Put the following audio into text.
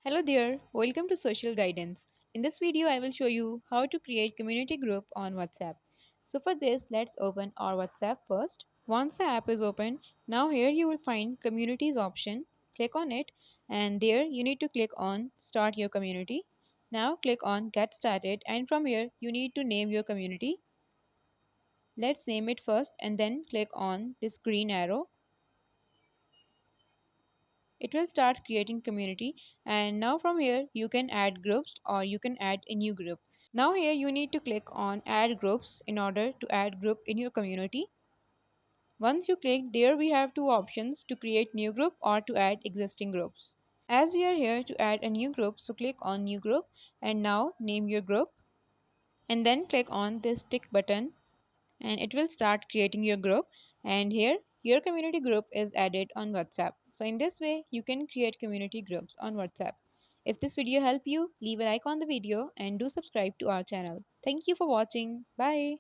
Hello there, welcome to Social Guidance. In this video, I will show you how to create community group on WhatsApp. So for this, let's open our WhatsApp first. Once the app is open, now here you will find communities option. Click on it and there you need to click on start your community. Now click on get started and from here you need to name your community. Let's name it first and then click on this green arrow. It will start creating community, and now from here you can add groups or you can add a new group. Now here you need to click on add groups in order to add group in your community. Once you click there, we have two options: to create new group or to add existing groups. As we are here to add a new group, so click on new group and now name your group and then click on this tick button and it will start creating your group, and here your community group is added on WhatsApp. So in this way you can create community groups on WhatsApp. If this video helped you, leave a like on the video and do subscribe to our channel. Thank you for watching. Bye.